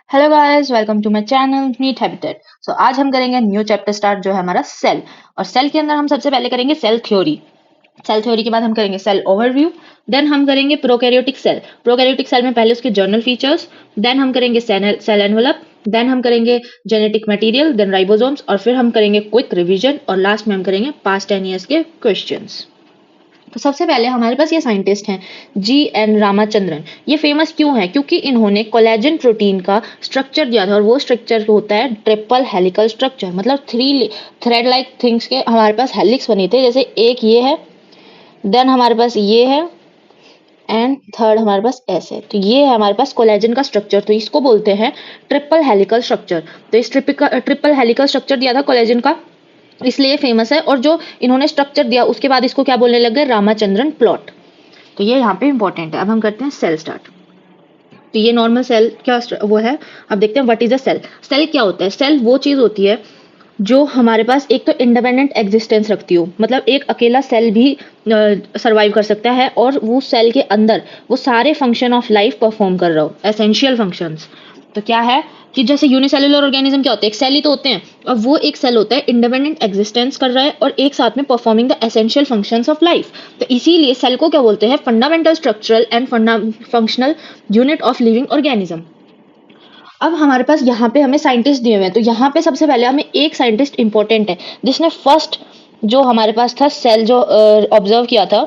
Hello guys, welcome to my channel NEET Habitat. आज हम करेंगे न्यू चैप्टर स्टार्ट जो है हमारा सेल। और सेल के अंदर हम सबसे पहले करेंगे सेल थ्योरी। सेल थ्योरी के बाद हम करेंगे सेल ओवरव्यू। देन हम करेंगे प्रोकैरियोटिक सेल। प्रोकैरियोटिक सेल में पहले उसके जर्नल फीचर्स, देन हम करेंगे सेल एनवेलप, देन हम करेंगे जेनेटिक मटेरियल, देन राइबोसोम्स, और फिर हम करेंगे क्विक रिवीजन, और लास्ट में हम करेंगे पास्ट 10 ईयर्स के क्वेश्चंस। तो सबसे पहले हमारे पास ये साइंटिस्ट हैं G.N. रामाचंद्रन। ये फेमस क्यों है? क्योंकि इन्होंने कोलेजन प्रोटीन का स्ट्रक्चर दिया था, और वो स्ट्रक्चर होता है ट्रिपल हेलिकल स्ट्रक्चर। मतलब थ्री थ्रेड लाइक थिंग्स के हमारे पास हेलिक्स बने थे। जैसे एक ये है, देन हमारे पास ये है, एंड थर्ड हमारे पास ऐसे। तो ये है हमारे पास कोलेजन का स्ट्रक्चर। तो इसको बोलते हैं ट्रिपल हेलिकल स्ट्रक्चर। तो इस ट्रिपल हेलिकल स्ट्रक्चर दिया था कोलेजन का, इसलिए फेमस है। और जो इन्होंने स्ट्रक्चर दिया उसके बाद इसको क्या बोलने लग गए? रामाचंद्रन प्लॉट। तो ये यहाँ पे इंपॉर्टेंट है। अब हम करते हैं सेल स्टार्ट। तो ये नॉर्मल सेल क्या वो है। अब देखते हैं what is a cell. Cell क्या होता है? सेल वो चीज होती है जो हमारे पास एक तो इंडिपेंडेंट एग्जिस्टेंस रखती हो। मतलब एक अकेला सेल भी सरवाइव कर सकता है, और वो सेल के अंदर वो सारे फंक्शन ऑफ लाइफ परफॉर्म कर रहा हो, एसेंशियल फंक्शंस। तो क्या है कि जैसे यूनिसेलुलर ऑर्गेनिज्म क्या होते हैं? एक सेल ही तो होते हैं। और वो एक सेल होता है इंडिपेंडेंट एग्जिस्टेंस कर रहा है, और एक साथ में performing the essential functions of life. तो इसीलिए सेल को क्या बोलते हैं? Fundamental structural and functional unit of living organism. अब हमारे पास यहाँ पे हमें साइंटिस्ट दिए हुए हैं। तो यहाँ पे सबसे पहले हमें एक साइंटिस्ट इंपॉर्टेंट है जिसने फर्स्ट जो हमारे पास था सेल जो ऑब्जर्व किया था,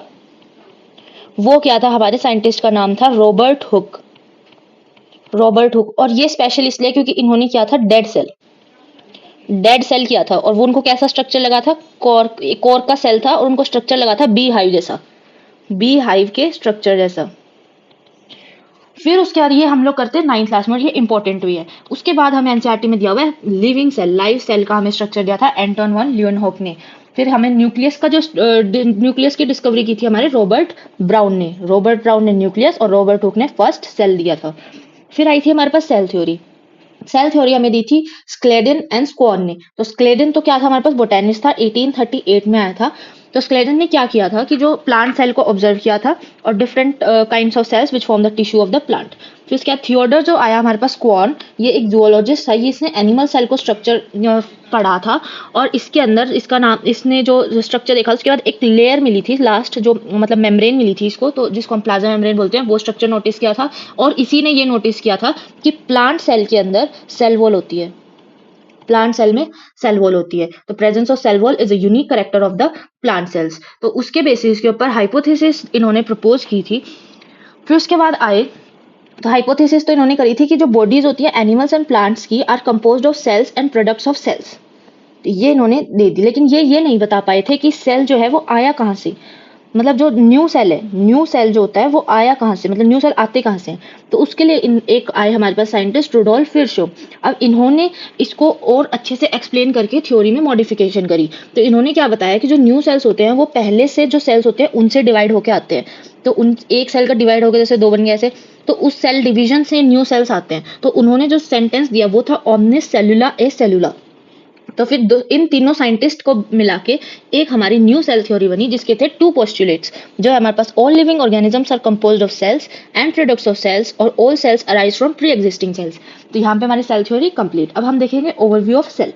वो क्या था? हमारे साइंटिस्ट का नाम था रॉबर्ट हुक। Robert Hooke. और ये स्पेशल इसलिए क्योंकि इन्होंने किया था डेड सेल किया था। और वो उनको कैसा स्ट्रक्चर लगा था? कोर का सेल था, और उनको स्ट्रक्चर लगा था बी हाइव जैसा, बी हाइव के स्ट्रक्चर जैसा। फिर उसके बाद ये हम लोग करते हैं 9th क्लास में, और ये इंपॉर्टेंट भी है। उसके बाद हमें एनसीईआरटी में दिया हुआ है लिविंग सेल, लाइव सेल का हमें स्ट्रक्चर दिया था एंटोन वन लियोनहोफ ने। फिर हमें न्यूक्लियस का जो न्यूक्लियस की डिस्कवरी की थी हमारे रॉबर्ट ब्राउन ने। रॉबर्ट ब्राउन ने न्यूक्लियस, और रॉबर्ट हुक ने फर्स्ट सेल दिया था। फिर आई थी हमारे पास सेल थ्योरी। सेल थ्योरी हमें दी थी स्क्लेडन एंड स्क्वान ने। तो स्क्लेडन तो क्या था? हमारे पास बोटेनिस्ट था, 1838 में आया था। तो स्क्लेडन ने क्या किया था कि जो प्लांट सेल को ऑब्जर्व किया था, और different kinds of cells which form the tissue of the plant. फिर उसके बाद थियोडर जो आया हमारे पास स्क्वान, ये एक जूलॉजिस्ट था। ये इसने एनिमल सेल को स्ट्रक्चर पढ़ा था, और इसके अंदर इसका नाम, इसने जो स्ट्रक्चर देखा उसके बाद एक लेयर मिली थी लास्ट, जो मतलब मेम्ब्रेन मिली थी इसको, तो जिसको हम प्लाज्मा मेम्ब्रेन बोलते हैं, वो स्ट्रक्चर नोटिस किया था। और इसी ने ये नोटिस किया था कि प्लांट सेल के अंदर सेल वॉल होती है। प्लांट सेल में सेल वॉल होती है। तो presence of cell wall is a unique character of the plant cells. तो उसके बेसिस के ऊपर हाइपोथेसिस इन्होंने प्रपोज की थी। फिर उसके बाद आए, तो हाइपोथेसिस तो इन्होंने करी थी कि जो बॉडीज होती है एनिमल्स एंड प्लांट्स की are composed of cells and products of cells. तो ये इन्होंने दे दी, लेकिन ये नहीं बता पाए थे कि सेल जो है वो आया कहाँ से। मतलब जो न्यू सेल है, न्यू सेल जो होता है वो आया कहाँ से, मतलब न्यू सेल आते कहाँ से। तो उसके लिए एक आए हमारे पास साइंटिस्ट रुडोल्फ विर्शो। अब इन्होंने इसको और अच्छे से एक्सप्लेन करके थ्योरी में मॉडिफिकेशन करी। तो इन्होंने क्या बताया कि जो न्यू सेल्स होते हैं वो पहले से जो सेल्स होते हैं उनसे डिवाइड होके आते हैं। तो उन एक सेल का डिवाइड होकर जैसे दो बन गया ऐसे, तो उस सेल डिवीजन से न्यू सेल्स आते हैं। तो उन्होंने जो सेंटेंस दिया वो था ओमनिस सेलुला ए सेलुला। तो फिर इन तीनों साइंटिस्ट को मिला के एक हमारी न्यू सेल थ्योरी बनी, जिसके थे टू पोस्टुलेट्स जो है हमारे पास: all living organisms are composed of cells and products of cells, और all cells arise from pre existing cells. तो यहाँ पे हमारी सेल थ्योरी कंप्लीट। अब हम देखेंगे ओवरव्यू ऑफ सेल।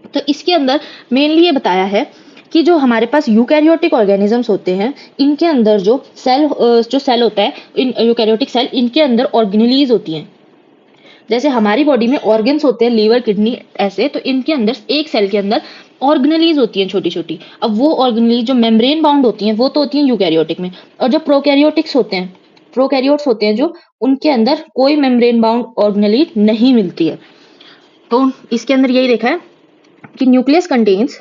तो इसके अंदर मेनली ये बताया है कि जो हमारे पास यूकैरियोटिक ऑर्गेनिजम्स होते हैं, इनके अंदर जो सेल होता है, इन यूकैरियोटिक सेल, इनके अंदर ऑर्गेनेलीज होती हैं। जैसे हमारी बॉडी में ऑर्गन्स होते हैं लीवर किडनी ऐसे, तो इनके अंदर एक सेल के अंदर ऑर्गेनेलीज होती हैं छोटी छोटी। अब वो ऑर्गेनेलीज जो मेम्ब्रेन बाउंड होती हैं वो तो होती हैं यूकैरियोटिक में। और जो प्रोकैरियोटिक्स होते हैं, प्रोकैरियोट्स होते हैं जो, उनके अंदर कोई मेम्ब्रेन बाउंड ऑर्गेनेलीज नहीं मिलती है। तो इसके अंदर यही देखा है कि nucleus contains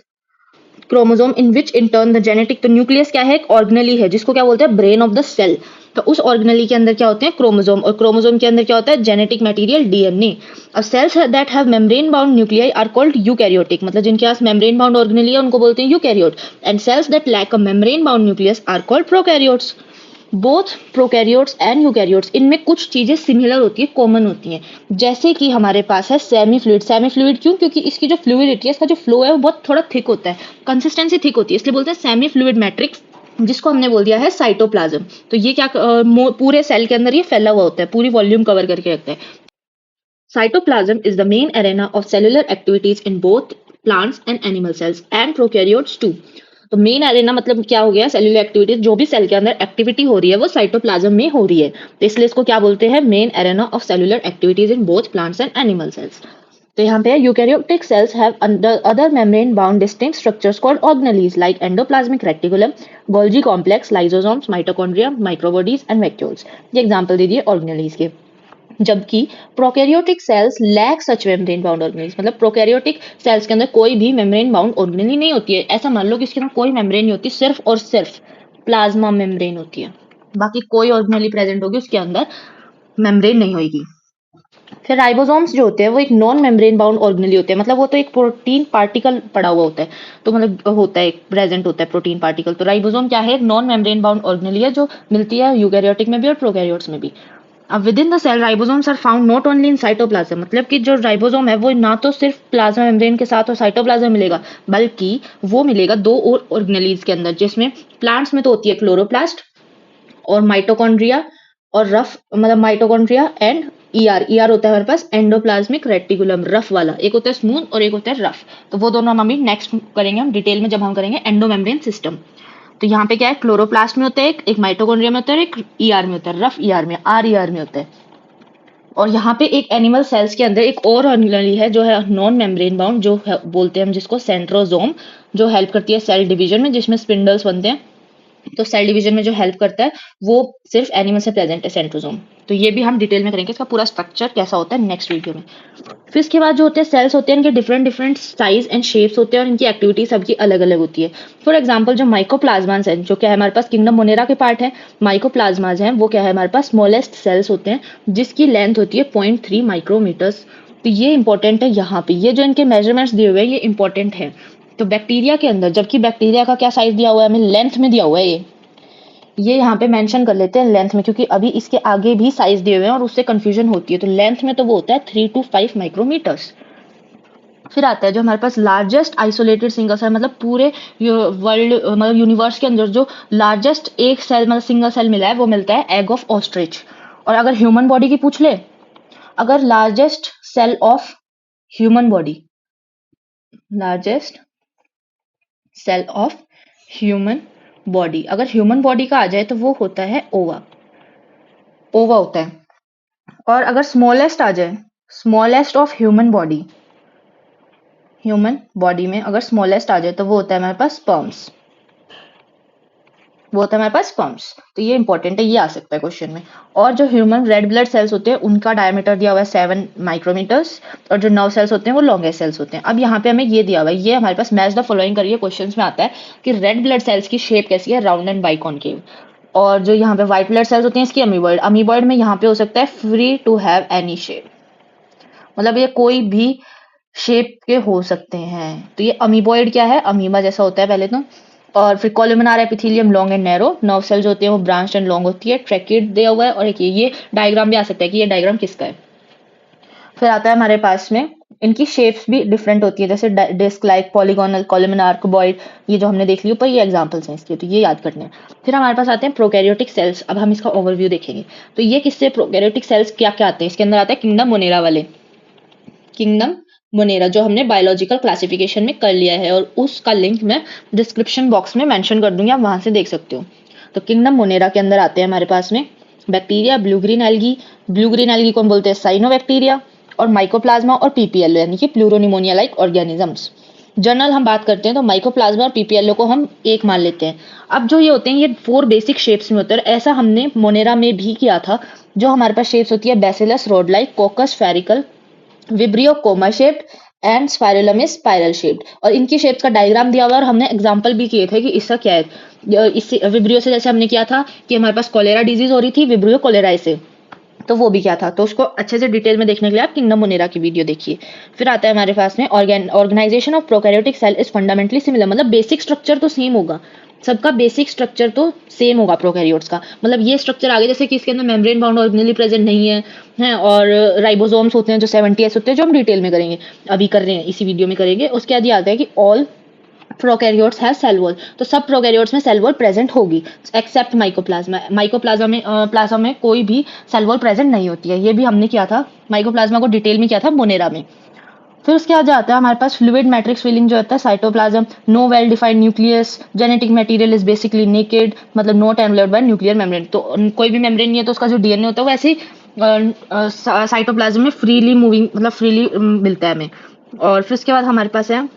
chromosome in which in turn the genetic. तो न्यूक्लियस क्या है? एक ऑर्गेनेली है जिसको क्या बोलते हैं? Brain of the cell. तो उस ऑर्गेनेली के अंदर क्या होते हैं? क्रोमोसोम। और क्रोमोसोम के अंदर क्या होता है? Genetic material, DNA. अब cells that have membrane bound nuclei are called eukaryotic. मतलब जिनके पास मेम्ब्रेन बाउंड ऑर्गेनेली है उनको बोलते हैं eukaryote. And cells that lack a membrane bound nucleus are called prokaryotes. Both prokaryotes and eukaryotes, इनमें कुछ चीजें सिमिलर होती है, कॉमन होती हैं। जैसे कि हमारे पास है सेमी फ्लूइड। सेमी फ्लूइड क्यों? क्योंकि इसकी जो फ्लूइडिटी है, इसका जो फ्लो है वो बहुत थोड़ा थिक होता है, कंसिस्टेंसी थिक होती है, इसलिए बोलते हैं सेमी फ्लूइड मैट्रिक्स, जिसको हमने बोल दिया है साइटोप्लाज्म। तो ये क्या पूरे सेल के अंदर ये फैला हुआ होता है, पूरी वॉल्यूम कवर करके रखता है। Cytoplasm is the main arena of cellular activities in both plants and animal cells and prokaryotes too. तो मेन एरेना मतलब क्या हो गया, सेलुलर एक्टिविटीज, जो भी सेल के अंदर एक्टिविटी हो रही है वो साइटोप्लाज्म में हो रही है, तो इसलिए इसको क्या बोलते हैं, main arena of cellular activities in both plants and animal cells. तो यहाँ पे eukaryotic cells have other membrane bound distinct structures called organelles like endoplasmic reticulum, Golgi complex, lysosomes, mitochondria, microbodies and vacuoles. ये example दे दिए organelles के। जबकि prokaryotic cells lack सच membrane bound organelles, मतलब prokaryotic cells के अंदर कोई भी मेम्ब्रेन बाउंड ऑर्गेनेल नहीं होती है। ऐसा मान लो कि इसके अंदर कोई मेम्ब्रेन नहीं होती, सिर्फ और सिर्फ प्लाज्मा मेम्ब्रेन होती है, बाकी कोई ऑर्गेनेल प्रेजेंट होगी उसके अंदर मेम्ब्रेन नहीं होगी। फिर राइबोसोम्स जो होते हैं वो एक नॉन मेम्ब्रेन बाउंड ऑर्गेनेल होते हैं, मतलब वो तो एक प्रोटीन पार्टिकल पड़ा हुआ होता है, तो मतलब होता है प्रेजेंट होता है प्रोटीन पार्टिकल। तो राइबोसोम क्या है, नॉन मेम्ब्रेन बाउंड ऑर्गेनेल है जो मिलती है यूकैरियोटिक में भी और प्रोकैरियोट्स में भी। अब within the cell ribosomes are found not only in cytoplasm, मतलब कि जो राइबोसोम है वो ना तो सिर्फ प्लाज्मा मेम्ब्रेन के साथ और साइटोप्लाज्म मिलेगा, बल्कि वो मिलेगा दो और ऑर्गेनेलीज के अंदर, जिसमें प्लांट्स में तो होती है क्लोरोप्लास्ट और माइटोकॉन्ड्रिया और रफ, मतलब माइटोकॉन्ड्रिया एंड ईआर होता है हमारे पास एंडोप्लाज्मिक रेटिकुलम, रफ वाला, एक होता है स्मूथ और एक होता है रफ। तो वो दोनों हम अभी नेक्स्ट करेंगे हम डिटेल में जब हम करेंगे एंडोमेम्ब्रेन सिस्टम। तो यहाँ पे क्या है, क्लोरोप्लास्ट में होता है एक माइटोकॉन्ड्रिया में होता है, एक ईआर में होता है, रफ ईआर में, आर ईआर में होता है। और यहाँ पे एक एनिमल सेल्स के अंदर एक और ऑर्गेनेली है जो है नॉन मेम्ब्रेन बाउंड, जो बोलते हैं हम जिसको सेंट्रोजोम, जो हेल्प करती है सेल डिवीजन में, जिसमें स्पिंडल्स बनते हैं। तो सेल डिवीजन में जो हेल्प करता है वो सिर्फ एनिमल से प्रेजेंट है सेंट्रोजोम। तो ये भी हम डिटेल में करेंगे, इसका पूरा स्ट्रक्चर कैसा होता है नेक्स्ट वीडियो में। फिर इसके बाद जो होते हैं सेल्स होते हैं, इनके different different size and shapes होते हैं और इनकी एक्टिविटी सबकी अलग अलग होती है। फॉर एग्जाम्पल जो माइकोप्लाज्मास हैं, जो क्या है हमारे पास किंगडम मोनेरा के पार्ट है, माइकोप्लाज्मास हैं वो क्या है हमारे पास स्मॉलेस्ट सेल्स होते हैं, जिसकी लेंथ होती है 0.3 माइक्रोमीटर्स। तो ये इंपॉर्टेंट है, यहाँ पे ये जो इनके मेजरमेंट्स दिए हुए हैं ये इंपॉर्टेंट है। तो बैक्टीरिया के अंदर, जबकि बैक्टीरिया का क्या साइज दिया हुआ है हमें, लेंथ में दिया हुआ है, ये यहाँ पे मेंशन कर लेते हैं लेंथ में, क्योंकि अभी इसके आगे भी साइज दिए हुए हैं और उससे कंफ्यूजन होती है। तो लेंथ में तो वो होता है 3 to 5 माइक्रोमीटर्स। फिर आता है जो हमारे पास लार्जेस्ट आइसोलेटेड सिंगल सेल, मतलब पूरे वर्ल्ड, मतलब यूनिवर्स के अंदर जो लार्जेस्ट एक सेल, मतलब सिंगल सेल मिला है, वो मिलता है एग ऑफ ऑस्ट्रिच। और अगर ह्यूमन बॉडी की पूछ ले, अगर largest cell of human body, largest cell of human body, अगर ह्यूमन बॉडी का आ जाए तो वो होता है ओवा, ओवा होता है। और अगर स्मॉलेस्ट आ जाए, smallest of human body, human body में अगर स्मॉलेस्ट आ जाए तो वो होता है हमारे पास स्पर्म्स, वो होता है हमारे पास स्पर्म्स। तो ये इंपॉर्टेंट है, ये आ सकता है क्वेश्चन में। और जो ह्यूमन रेड ब्लड सेल्स होते हैं उनका डायमीटर दिया हुआ है 7 माइक्रोमीटर्स, और जो नर्व सेल्स होते हैं वो लॉन्गेस्ट सेल्स होते हैं। अब यहाँ पे हमें ये दिया हुआ है, ये हमारे पास मैच द फॉलोइंग करिए क्वेश्चन में आता है कि रेड ब्लड सेल्स की शेप कैसी है, राउंड एंड बाइकॉनकेव। और जो यहाँ पे व्हाइट ब्लड सेल्स होती हैं इसकी अमीबॉइड, अमीबॉइड में यहाँ पे हो सकता है free to have any shape, मतलब ये कोई भी शेप के हो सकते हैं। तो ये अमीबॉइड क्या है, अमीबा जैसा होता है पहले तो। और फिर columnar epithelium long and narrow, nerve cells होते हैं वो ब्रांच एंड लॉन्ग होती है, ट्रैकिड दिया हुआ है। और एक ये डायग्राम भी आ सकता है कि ये डायग्राम किसका है। फिर आता है हमारे पास में इनकी शेप्स भी डिफरेंट होती है, जैसे disc like, polygonal, columnar, cuboid, ये जो हमने देख ली ऊपर, ये एग्जांपल्स हैं इसके, तो ये याद करने हैं। फिर हमारे पास आते हैं प्रोकैरियोटिक सेल्स। अब हम इसका ओवरव्यू देखेंगे। तो ये किससे, प्रोकैरियोटिक सेल्स क्या क्या आते हैं इसके अंदर, आता है किंगडम मोनेरा वाले, किंगडम मोनेरा जो हमने बायोलॉजिकल क्लासिफिकेशन में कर लिया है, और उसका लिंक मैं डिस्क्रिप्शन बॉक्स में मेंशन कर दूंगी, आप वहां से देख सकते हो। तो किंगडम मोनेरा के अंदर आते हैं हमारे पास में bacteria, blue green algae, blue green algae को हम बोलते हैं साइनोबैक्टीरिया, और माइकोप्लाज्मा और पीपीएलओ यानी कि प्लूरोनिमोनिया लाइक ऑर्गेनिजम्स। जनरल हम बात करते हैं तो माइकोप्लाज्मा और पीपीएलओ को हम एक मान लेते हैं। अब जो ये होते हैं ये 4 बेसिक शेप्स में होते हैं, ऐसा हमने मोनेरा में भी किया था। जो हमारे पास शेप्स होती है bacillus road like, कोकस spherical, vibrio comma shaped and spirillum is spiral shaped. और इनकी शेप्स का डायग्राम दिया हुआ है और हमने एग्जांपल भी किए थे कि इसका क्या है। इससे विब्रियो से जैसे हमने किया था कि हमारे पास कोलेरा डिजीज हो रही थी विब्रियो कोलेराई से, तो वो भी क्या था, तो उसको अच्छे से डिटेल में देखने के लिए आप किंगडम मोनेरा की वीडियो देखिए। फिर आता है हमारे पास में organisation of prokaryotic cell is fundamentally similar, मतलब बेसिक स्ट्रक्चर तो सेम होगा, सबका बेसिक स्ट्रक्चर तो सेम होगा प्रोकैरियोट्स का। मतलब ये स्ट्रक्चर आगे जैसे कि इसके अंदर मेम्ब्रेन बाउंड ऑर्गेनेली प्रेजेंट नहीं है और राइबोसोम्स होते हैं जो 70S होते हैं, जो हम डिटेल में करेंगे, अभी कर रहे हैं इसी वीडियो में करेंगे। उसके बाद ये आता है कि all prokaryotes have cell wall, तो सब प्रोकैरियोट्स में सेल वॉल प्रेजेंट होगी एक्सेप्ट माइकोप्लाज्मा। माइकोप्लाज्मा में प्लाज्मा में कोई भी सेल वॉल प्रेजेंट नहीं होती है। ये भी हमने किया था, माइकोप्लाज्मा को डिटेल में किया था मोनेरा में। फिर उसके बाद आता है हमारे पास फ्लूइड मैट्रिक्स फिलिंग जो होता है, cytoplasm, no well defined nucleus, genetic material is basically naked, मतलब not enveloped by nuclear membrane. तो कोई भी मेम्ब्रेन नहीं है, तो उसका जो डीएनए होता है वो ऐसे ही साइटोप्लाज्म में फ्रीली मूविंग, मतलब फ्रीली मिलता है हमें। और फिर उसके बाद हमारे पास है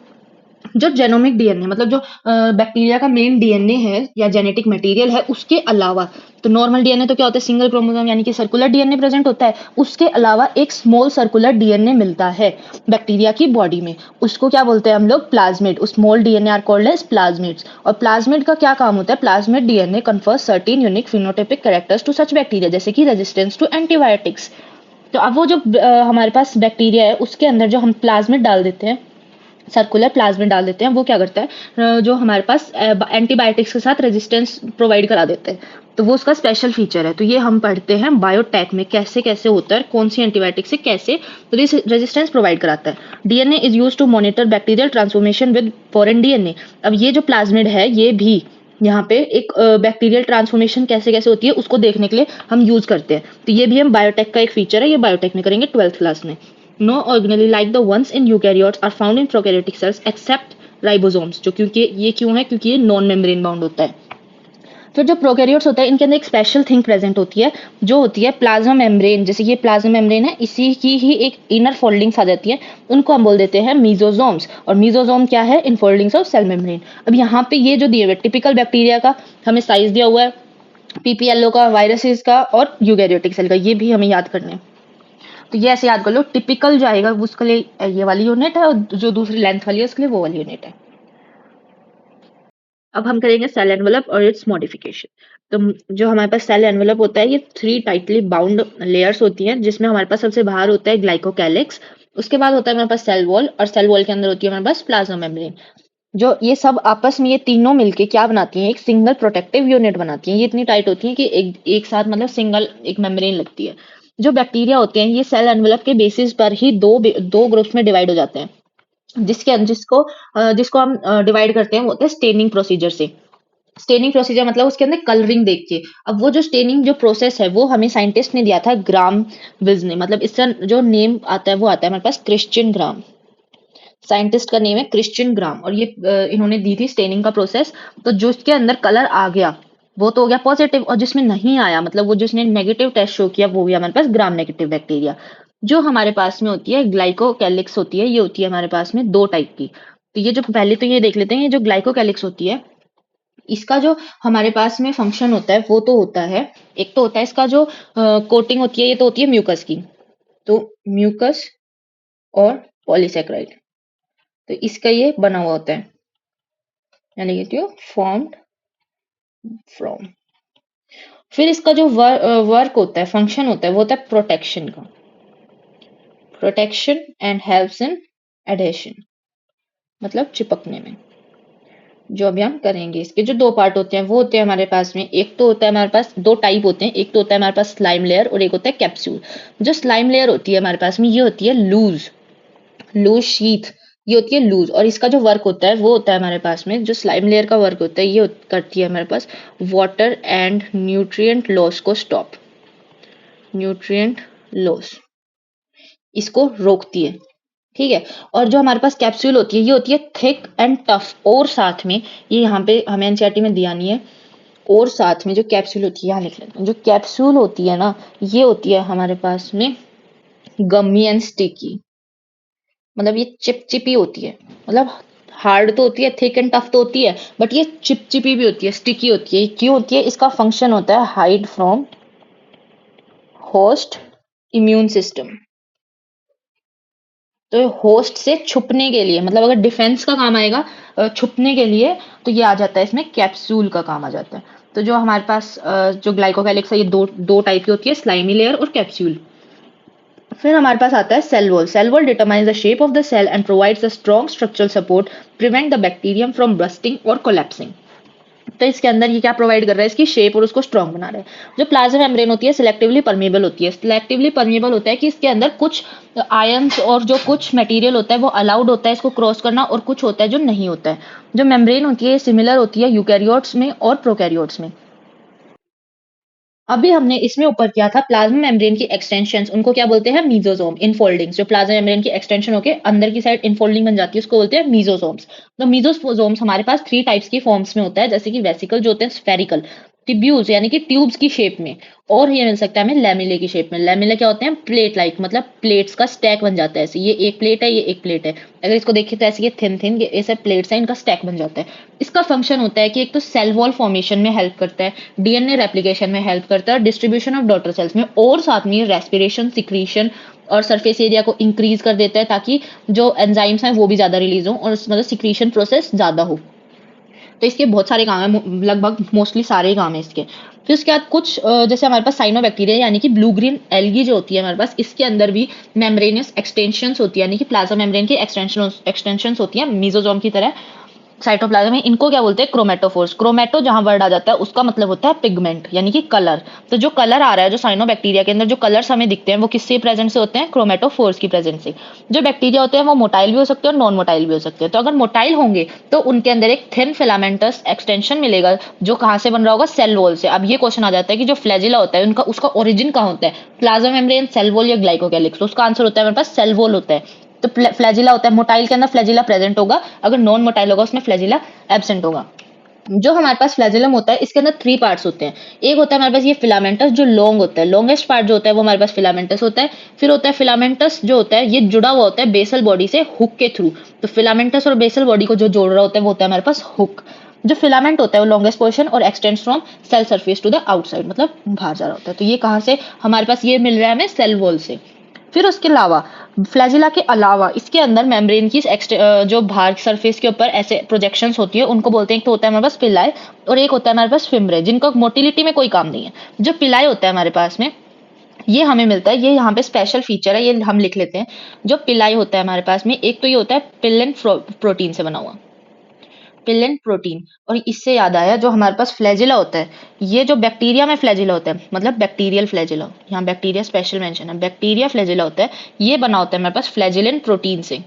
जो जेनोमिक डीएनए, मतलब जो बैक्टीरिया का मेन डीएनए है या जेनेटिक मटेरियल है, उसके अलावा, तो नॉर्मल डीएनए तो क्या होता है, सिंगल क्रोमोसोम यानी कि सर्कुलर डीएनए प्रेजेंट होता है, उसके अलावा एक स्मॉल सर्कुलर डीएनए मिलता है बैक्टीरिया की बॉडी में, उसको क्या बोलते हैं हम लोग, प्लाज्मिड। उस small DNA are called as plasmids. और प्लाज्मिड का क्या काम होता है, plasmid DNA confers certain unique phenotypic characters to such bacteria, जैसे कि रेजिस्टेंस टू एंटीबायोटिक्स। तो अब वो जो हमारे पास बैक्टीरिया है उसके अंदर जो हम प्लाज्मिड डाल देते हैं, सर्कुलर प्लाज्मिड डाल देते हैं, वो क्या करता है, जो हमारे पास एंटीबायोटिक्स के साथ रेजिस्टेंस प्रोवाइड करा देते हैं, तो वो उसका स्पेशल फीचर है। तो ये हम पढ़ते हैं बायोटेक में कैसे कैसे होता है, कौन सी एंटीबायोटिक से कैसे तो रेजिस्टेंस प्रोवाइड कराता है। DNA is use to monitor bacterial transformation with foreign DNA. अब ये जो प्लाज्मिड है ये भी यहाँ पे एक बैक्टीरियल ट्रांसफॉर्मेशन कैसे कैसे होती है उसको देखने के लिए हम यूज करते हैं। तो ये भी हम बायोटेक का एक फीचर है, ये बायोटेक में करेंगे 12th क्लास में। No organelle like the ones in eukaryotes are found in prokaryotic cells except ribosomes, जो क्योंकि ये क्यों है, क्योंकि ये नॉन मेम्ब्रेन बाउंड होता है। फिर जो प्रोकैरियोट्स होता है इनके अंदर एक स्पेशल थिंग प्रेजेंट होती है, जो होती है प्लाज्मा मेम्ब्रेन। जैसे ये प्लाज्मा मेम्ब्रेन है, इसी की ही एक इनर फोल्डिंग्स आ जाती है, उनको हम बोल देते हैं मीजोजोम्स। और मीजोजोम क्या है, इनफोल्डिंग्स ऑफ सेल मेम्ब्रेन। अब यहाँ पे ये जो दिया हुआ है टिपिकल बैक्टीरिया का हमें साइज दिया हुआ है, पीपीएलओ का, वायरसेस का और यूकैरियोटिक सेल का, ये भी हमें याद करना है। तो ये ऐसे याद कर लो, टिपिकल जो आएगा उसके लिए ये वाली यूनिट है, और जो दूसरी लेंथ वाली है उसके लिए वो वाली यूनिट है। अब हम करेंगे सेल एनवेलप और इट्स मॉडिफिकेशन। तो जो हमारे पास सेल एनवेलप होता है, ये 3 टाइटली बाउंड लेयर्स होती हैं, जिसमें हमारे पास सबसे बाहर होता है ग्लाइकोकैलिक्स, उसके बाद होता है हमारे पास सेल वॉल, और सेल वॉल के अंदर होती है हमारे पास प्लाज्मा मेम्ब्रेन। जो ये सब आपस में, ये तीनों मिलके क्या बनाती हैं, एक सिंगल प्रोटेक्टिव यूनिट बनाती हैं। ये इतनी टाइट होती हैं कि एक साथ मतलब सिंगल एक मेम्ब्रेन लगती है। जो बैक्टीरिया होते हैं ये सेल एनवेलप के बेसिस पर ही दो ग्रुप्स में डिवाइड हो जाते हैं, जिसको हम डिवाइड करते हैं वो होता है स्टेनिंग प्रोसीजर से। स्टेनिंग प्रोसीजर मतलब उसके अंदर कलरिंग देख के। अब वो जो स्टेनिंग जो प्रोसेस है वो हमें साइंटिस्ट ने दिया था ग्राम विज ने, मतलब इसका जो नेम आता है वो आता है हमारे पास क्रिश्चियन ग्राम। साइंटिस्ट का नेम है क्रिश्चियन ग्राम, और ये इन्होंने दी थी स्टेनिंग का प्रोसेस। तो जो इसके अंदर कलर आ गया वो तो हो गया पॉजिटिव, और जिसमें नहीं आया मतलब वो जिसने नेगेटिव टेस्ट शो किया वो भी हमारे पास ग्राम नेगेटिव बैक्टीरिया। जो हमारे पास में होती है ग्लाइकोकैलिक्स होती है, ये होती है हमारे पास में 2 टाइप की। तो ये जो पहले तो ये देख लेते हैं, ये जो ग्लाइकोकैलिक्स होती है इसका जो हमारे पास में फंक्शन होता है वो तो होता है, एक तो होता है इसका जो कोटिंग होती है, ये तो होती है म्यूकस की, तो म्यूकस और पॉलीसेक्राइड, तो इसका ये बना हुआ होता है, यानी कि फॉर्म्ड फ्रॉम। फिर इसका जो वर्क होता है, फंक्शन होता है, वो होता है प्रोटेक्शन का, protection and helps in adhesion, मतलब चिपकने में। जो अभी हम करेंगे, इसके जो 2 पार्ट होते हैं वो होते हैं हमारे पास में, एक तो होता है हमारे पास 2 टाइप होते हैं, एक तो होता है हमारे पास स्लाइम लेयर और एक होता है कैप्सूल। जो स्लाइम लेयर होती है हमारे पास में, ये होती है लूज लूज शीथ, ये होती है लूज। और इसका जो वर्क होता है वो होता है हमारे पास में, जो स्लाइम लेयर का वर्क होता है ये करती है हमारे पास वाटर एंड न्यूट्रिएंट लॉस को स्टॉप, न्यूट्रिएंट लॉस इसको रोकती है, ठीक है। और जो हमारे पास कैप्सूल होती है ये होती है थिक एंड टफ, और साथ में ये यहाँ पे हमें एनसीईआरटी में दिया नहीं है, और साथ में जो कैप्सूल होती है, यहाँ लिख लेते हैं, जो कैप्सूल होती है ना ये होती है हमारे पास में गम्मी एंड स्टिकी, मतलब ये चिपचिपी होती है, मतलब हार्ड तो होती है, थिक एंड टफ तो होती है, बट ये चिपचिपी भी होती है, स्टिकी होती है। क्यों होती है, इसका फंक्शन होता है hide from host immune system. तो होस्ट से छुपने के लिए, मतलब अगर डिफेंस का काम आएगा छुपने के लिए, तो ये आ जाता है इसमें, कैप्सूल का काम आ जाता है। तो जो हमारे पास जो ग्लाइकोकैलिक्स है ये दो टाइप की होती है, स्लाइमी लेयर और कैप्सूल। फिर हमारे पास आता है cell wall. Cell wall determines the shape of the cell and provides a strong structural support, prevent the bacterium from busting और कोलैप्सिंग। तो इसके अंदर ये क्या प्रोवाइड कर रहा है, इसकी शेप और उसको स्ट्रॉन्ग बना रहा है। जो प्लाज्मा मेम्ब्रेन होती है सिलेक्टिवली परमेबल होती है। सिलेक्टिवली परमेबल होता है कि इसके अंदर कुछ आयंस और जो कुछ मटेरियल होता है वो अलाउड होता है इसको क्रॉस करना, और कुछ होता है जो नहीं होता है। जो मेम्ब्रेन होती है सिमिलर होती है यूकैरियोट्स में और प्रोकैरियोट्स में। अभी हमने इसमें ऊपर किया था प्लाज्मा मेम्ब्रेन की एक्सटेंशंस, उनको क्या बोलते हैं, मीजोसोम। इनफोल्डिंग्स, जो प्लाज्मा मेम्ब्रेन की एक्सटेंशन होकर अंदर की साइड इनफोल्डिंग बन जाती है उसको बोलते हैं मीजोसोम्स। तो मीजोसोम्स हमारे पास 3 टाइप्स की फॉर्म्स में होता है, जैसे कि वेसिकल जो होते हैं स्फेरिकल, ट्यूब्यूल्स यानी कि ट्यूब्स की शेप में, और ये मिल सकता है हमें लैमेले की शेप में। लैमेले क्या होते हैं, प्लेट लाइक, मतलब प्लेट्स का स्टैक बन जाता है ऐसे, ये एक प्लेट है, ये एक प्लेट है, अगर इसको देखें तो ऐसे ये थिन थिन ऐसे प्लेट्स हैं, इनका स्टैक बन जाता है। इसका फंक्शन होता है कि एक तो सेल वॉल फॉर्मेशन में हेल्प करता है, डीएनए रेप्लिकेशन में हेल्प करता है, डिस्ट्रीब्यूशन ऑफ डॉटर सेल्स में, और साथ में रेस्पिरेशन, सिक्रीशन और सरफेस एरिया को इंक्रीज कर देता है ताकि जो एंजाइम्स हैं वो भी ज्यादा रिलीज हो और मतलब सिक्रीशन प्रोसेस ज्यादा हो। तो इसके बहुत सारे काम है, लगभग मोस्टली सारे ही काम है इसके। फिर उसके बाद कुछ जैसे हमारे पास साइनोबैक्टीरिया यानी कि ब्लू ग्रीन एल्गी जो होती है हमारे पास, इसके अंदर भी मेम्ब्रेनियस एक्सटेंशंस होती है, यानी कि प्लाज्मा मेम्ब्रेन की एक्सटेंशंस होती है मीजोजोम की तरह साइटोप्लाज्म में। इनको क्या बोलते हैं, क्रोमेटोफोर्स। क्रोमेटो जहां वर्ड आ जाता है उसका मतलब होता है पिगमेंट यानी कि कलर। तो जो कलर आ रहा है, जो साइनोबैक्टीरिया के अंदर जो कलर्स हमें दिखते हैं वो किससे प्रेजेंट से होते हैं, क्रोमेटोफोर्स की प्रेजेंस से। जो बैक्टीरिया होते हैं वो मोटाइल भी हो सकते हैं और नॉन मोटाइल भी हो सकते हैं। तो अगर मोटाइल होंगे तो उनके अंदर एक थिन फिलामेंटस एक्सटेंशन मिलेगा, जो कहां से बन रहा होगा, सेल वॉल से। अब ये क्वेश्चन आ जाता है कि जो फ्लैजिला होता है उनका उसका ओरिजिन कहां होता है, प्लाज्मा मेम्ब्रेन, सेल वॉल या ग्लाइकोकैलिक्स। तो उसका आंसर होता है हमारे पास सेल वॉल होता है। तो फ्लैजिला होता है, मोटाइल के अंदर फ्लैजिला प्रेजेंट होगा, अगर नॉन मोटाइल होगा उसमें फ्लैजिला एब्सेंट होगा। जो हमारे पास फ्लैजिलम होता है इसके अंदर 3 पार्ट्स होते हैं। एक होता है हमारे पास ये फिलामेंटस जो लॉन्ग होता है, लॉन्गेस्ट पार्ट जो होता है वो हमारे पास फिलामेंटस होता है। फिर होता है फिलामेंटस जो होता है ये जुड़ा हुआ होता है बेसल बॉडी से हुक के थ्रू। तो फिलामेंटस और बेसल बॉडी को जो जोड़ रहा होता है वो होता है हमारे पास हुक। जो फिलामेंट होता है वो लॉन्गेस्ट पोर्शन और extends from cell surface to the outside, मतलब बाहर जा रहा होता है। तो ये कहां से हमारे पास ये मिल रहा है हमें, सेल वॉल से। फिर उसके अलावा फ्लैजिला के अलावा इसके अंदर मेम्ब्रेन की जो बाहर सरफेस के ऊपर ऐसे प्रोजेक्शंस होती है उनको बोलते हैं, एक तो होता है हमारे पास पिलाई और एक होता है हमारे पास फिम्ब्रे, जिनका मोटिलिटी में कोई काम नहीं है। जो पिलाई होता है हमारे पास में ये हमें मिलता है, ये यहाँ पे स्पेशल फीचर है, ये हम लिख लेते हैं। जो पिलाई होता है हमारे पास में, एक तो ये होता है पिलिन प्रोटीन से बना हुआ, पिलिन प्रोटीन। और इससे याद आया, जो हमारे पास फ्लैजिला होता है, ये जो बैक्टीरिया में फ्लैजिला होता है, मतलब बैक्टीरियल फ्लैजिला, यहाँ बैक्टीरिया स्पेशल मेंशन है, बैक्टीरिया फ्लैजिला होता है, ये बना होता है हमारे पास फ्लैजिलिन प्रोटीन से।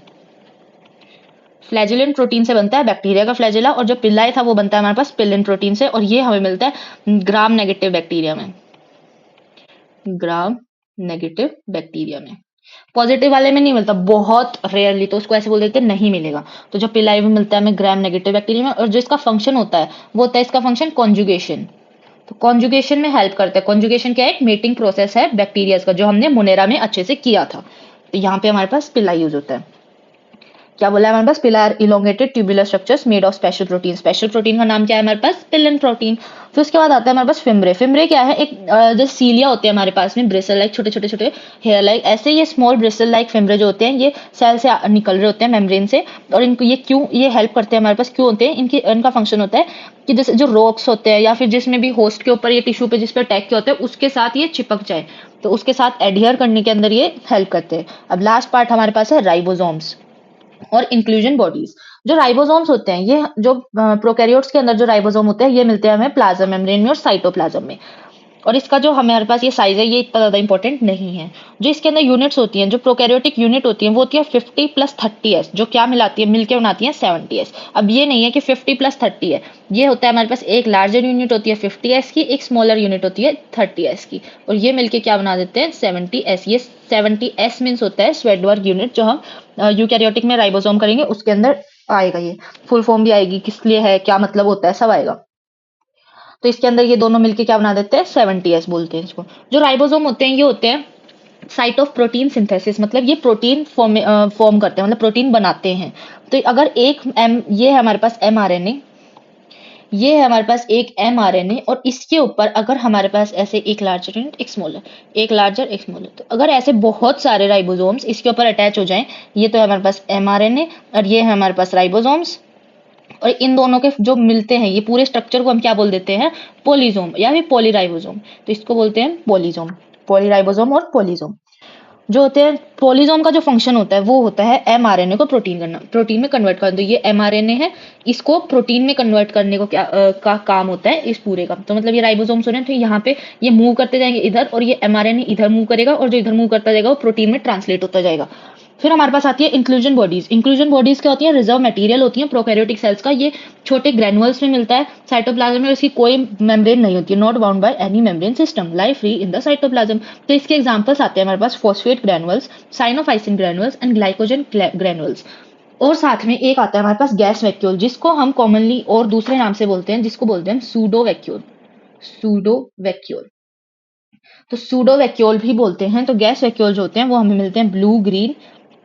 फ्लैजिलिन प्रोटीन से बनता है बैक्टीरिया का फ्लैजिला, और जो पिल्लाई था वो बनता है हमारे पास पिलिन प्रोटीन से, और ये हमें मिलता है ग्राम नेगेटिव बैक्टीरिया में, ग्राम नेगेटिव बैक्टीरिया में। पॉजिटिव वाले में नहीं मिलता, बहुत रेयरली, तो उसको ऐसे बोल देते हैं नहीं मिलेगा। तो जो पिलाई में मिलता है हमें ग्राम नेगेटिव बैक्टीरिया में, और जो इसका फंक्शन होता है वो होता है इसका फंक्शन कॉन्जुगेशन। तो कॉन्जुगेशन में हेल्प करता है। कॉन्जुगेशन क्या है, एक मेटिंग प्रोसेस है बैक्टीरिया का, जो हमने मोनेरा में अच्छे से किया था। तो यहाँ पे हमारे पास पिलाई यूज होता है। क्या बोला है हमारे पास, pillar elongated tubular structures made of special protein. Special protein का नाम क्या है हमारे पास, पिलिन प्रोटीन। फिर उसके बाद आता है हमारे पास फिम्ब्रे। फिम्ब्रे क्या है, एक जैसे सीलिया होते हैं हमारे पास में, ब्रिसल लाइक, छोटे छोटे छोटे हेयर लाइक, ऐसे ये स्मॉल ब्रिसल लाइक फिम्ब्रे जो होते हैं ये सेल से निकल रहे होते हैं मेम्ब्रेन से। और इनको ये क्यों ये हेल्प करते हैं हमारे पास, क्यों होते हैं, इनका फंक्शन होता है कि जैसे जो रॉक्स होते हैं या फिर जिसमें भी होस्ट के ऊपर ये टिश्यू पे जिस पे अटैक किया होता है उसके साथ ये चिपक जाए, तो उसके साथ एडहियर करने के अंदर ये हेल्प करते हैं। अब लास्ट पार्ट हमारे पास है राइबोसोम्स और इंक्लूजन बॉडीज। जो राइबोसोम्स होते हैं, ये जो प्रोकैरियोट्स के अंदर जो राइबोसोम होते हैं ये मिलते हैं हमें प्लाज्मा मेम्ब्रेन में और साइटोप्लाज्म में। और इसका जो हमारे पास ये साइज है ये इतना ज्यादा इंपॉर्टेंट नहीं है। जो इसके अंदर यूनिट्स होती हैं, जो प्रोकैरियोटिक यूनिट होती हैं वो होती है 50 प्लस 30s, जो क्या मिलाती है, मिलकर बनाती है 70s। अब ये नहीं है कि 50 प्लस 30 है, ये होता है हमारे पास एक लार्जर यूनिट होती है 50s की, एक स्मॉलर यूनिट होती है 30s की, और ये मिलके क्या बना देते हैं 70s। ये 70s मीन्स होता है स्वेडबर्ग यूनिट, जो हम यूकैरियोटिक में राइबोसोम करेंगे उसके अंदर आएगा। ये फुल फॉर्म भी आएगी, किस लिए है, क्या मतलब होता है, सब आएगा। तो इसके अंदर ये दोनों मिलके क्या बना देते हैं 70s बोलते हैं इसको। जो राइबोसोम होते हैं ये होते हैं साइट ऑफ प्रोटीन सिंथेसिस, मतलब ये प्रोटीन फॉर्म करते हैं, मतलब प्रोटीन बनाते हैं। तो अगर एक एम ये है हमारे पास mRNA, ये है हमारे पास एक mRNA, और इसके ऊपर अगर हमारे पास ऐसे एक लार्जर यूनिट एक स्मॉलर, एक लार्जर एक स्मॉलर, तो अगर ऐसे बहुत सारे राइबोसोम्स इसके ऊपर अटैच हो जाएं, ये तो है हमारे पास mRNA और ये है हमारे पास राइबोसोम्स, और इन दोनों के जो मिलते हैं ये पूरे स्ट्रक्चर को हम क्या बोल देते हैं, पोलिसोम या फिर पॉलीराइबोसोम। तो इसको बोलते हैं पोलिसोम, पॉलीराइबोसोम और पोलिसोम। जो होते हैं पोलिसोम का जो फंक्शन होता है वो होता है एमआरएनए को प्रोटीन करना, प्रोटीन में कन्वर्ट करना। तो ये एमआरएनए है, इसको प्रोटीन में कन्वर्ट करने को का काम होता है इस पूरे का। तो मतलब ये राइबोसोम सुने तो यहाँ पे ये मूव करते जाएंगे इधर, और ये एमआरएनए इधर मूव करेगा, और जो इधर मूव करता जाएगा वो प्रोटीन में ट्रांसलेट होता जाएगा। फिर हमारे पास आती है इंक्लूजन बॉडीज। इंक्लूजन बॉडीज क्या होती है? रिजर्व मटेरियल होती है प्रोकैरियोटिक सेल्स का। ये छोटे ग्रेनुअल्स में मिलता है साइटोप्लाज्म में, इसकी कोई मेम्ब्रेन नहीं होती है, not bound by any membrane system, lie free in the cytoplasm. तो इसके एग्जांपल्स आते हैं हमारे पास phosphate granules, cyanophycin granules and glycogen granules. और साथ में एक आता है हमारे पास गैस वैक्यूल, जिसको हम कॉमनली और दूसरे नाम से बोलते हैं, जिसको बोलते हैं सूडो वैक्यूल। सूडो वैक्यूल, तो सूडो वैक्यूल भी बोलते हैं। तो गैस वैक्यूल जो होते हैं वो हमें मिलते हैं blue, green,